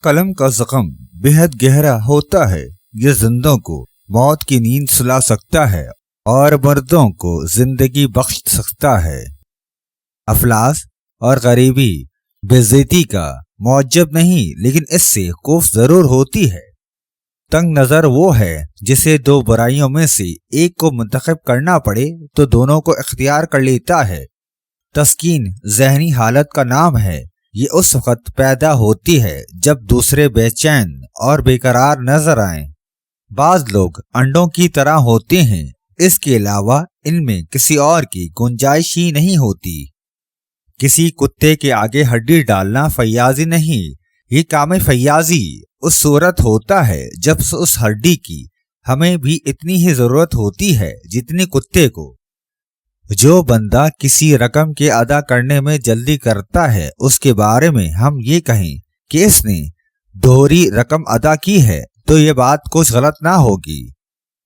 قلم کا زخم بہت گہرا ہوتا ہے، یہ زندوں کو موت کی نیند سلا سکتا ہے اور مردوں کو زندگی بخش سکتا ہے۔ افلاس اور غریبی بے عزتی کا معجب نہیں، لیکن اس سے خوف ضرور ہوتی ہے۔ تنگ نظر وہ ہے جسے دو برائیوں میں سے ایک کو منتخب کرنا پڑے تو دونوں کو اختیار کر لیتا ہے۔ تسکین ذہنی حالت کا نام ہے، یہ اس وقت پیدا ہوتی ہے جب دوسرے بے چین اور بے قرار نظر آئیں۔ بعض لوگ انڈوں کی طرح ہوتے ہیں، اس کے علاوہ ان میں کسی اور کی گنجائش ہی نہیں ہوتی۔ کسی کتے کے آگے ہڈی ڈالنا فیاضی نہیں، یہ کام فیاضی اس صورت ہوتا ہے جب اس ہڈی کی ہمیں بھی اتنی ہی ضرورت ہوتی ہے جتنی کتے کو۔ جو بندہ کسی رقم کے ادا کرنے میں جلدی کرتا ہے، اس کے بارے میں ہم یہ کہیں کہ اس نے دوہری رقم ادا کی ہے تو یہ بات کچھ غلط نہ ہوگی۔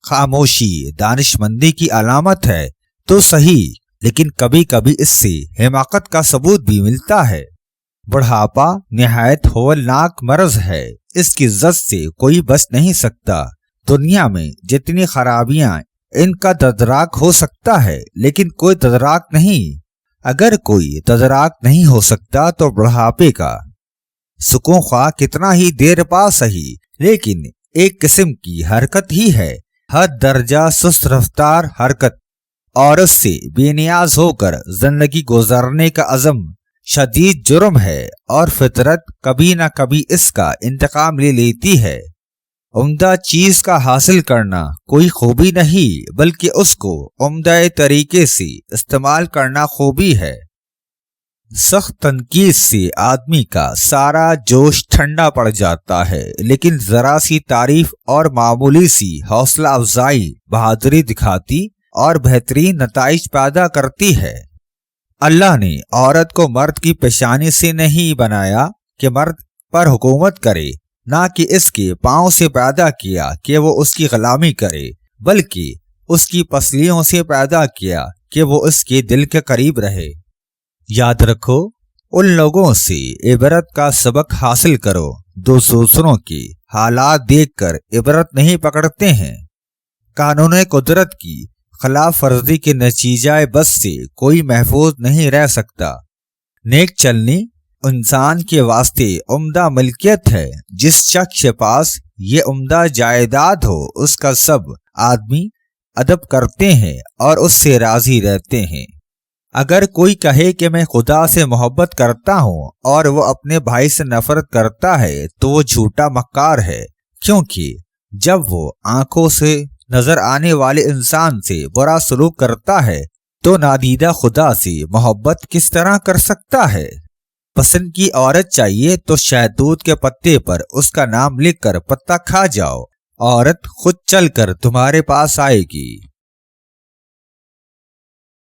خاموشی دانش مندی کی علامت ہے تو صحیح، لیکن کبھی کبھی اس سے حماقت کا ثبوت بھی ملتا ہے۔ بڑھاپا نہایت ہولناک مرض ہے، اس کی زد سے کوئی بچ نہیں سکتا۔ دنیا میں جتنی خرابیاں ان کا تدراک ہو سکتا ہے، لیکن کوئی تدراک نہیں۔ اگر کوئی تدراک نہیں ہو سکتا تو بڑھاپے کا سکون خواہ کتنا ہی دیر پا سہی، لیکن ایک قسم کی حرکت ہی ہے، حد درجہ سست رفتار حرکت، اور اس سے بے نیاز ہو کر زندگی گزارنے کا عزم شدید جرم ہے، اور فطرت کبھی نہ کبھی اس کا انتقام لے لیتی ہے۔ عمدہ چیز کا حاصل کرنا کوئی خوبی نہیں، بلکہ اس کو عمدہ طریقے سے استعمال کرنا خوبی ہے۔ سخت تنقید سے آدمی کا سارا جوش ٹھنڈا پڑ جاتا ہے، لیکن ذرا سی تعریف اور معمولی سی حوصلہ افزائی بہادری دکھاتی اور بہترین نتائج پیدا کرتی ہے۔ اللہ نے عورت کو مرد کی پیشانی سے نہیں بنایا کہ مرد پر حکومت کرے، نہ کہ اس کے پاؤں سے پیدا کیا کہ وہ اس کی غلامی کرے، بلکہ اس کی پسلیوں سے پیدا کیا کہ وہ اس کے دل کے قریب رہے۔ یاد رکھو، ان لوگوں سے عبرت کا سبق حاصل کرو جو دوسروں کے حالات دیکھ کر عبرت نہیں پکڑتے ہیں۔ قانون قدرت کی خلاف ورزی کے نتیجہ بس سے کوئی محفوظ نہیں رہ سکتا۔ نیک چلنی انسان کے واسطے عمدہ ملکیت ہے۔ جس شخص کے پاس یہ عمدہ جائیداد ہو، اس کا سب آدمی ادب کرتے ہیں اور اس سے راضی رہتے ہیں۔ اگر کوئی کہے کہ میں خدا سے محبت کرتا ہوں اور وہ اپنے بھائی سے نفرت کرتا ہے تو وہ جھوٹا مکار ہے، کیونکہ جب وہ آنکھوں سے نظر آنے والے انسان سے برا سلوک کرتا ہے تو نادیدہ خدا سے محبت کس طرح کر سکتا ہے؟ پسند کی عورت چاہیے تو شہتوت کے پتے پر اس کا نام لکھ کر پتا کھا جاؤ، عورت خود چل کر تمہارے پاس آئے گی۔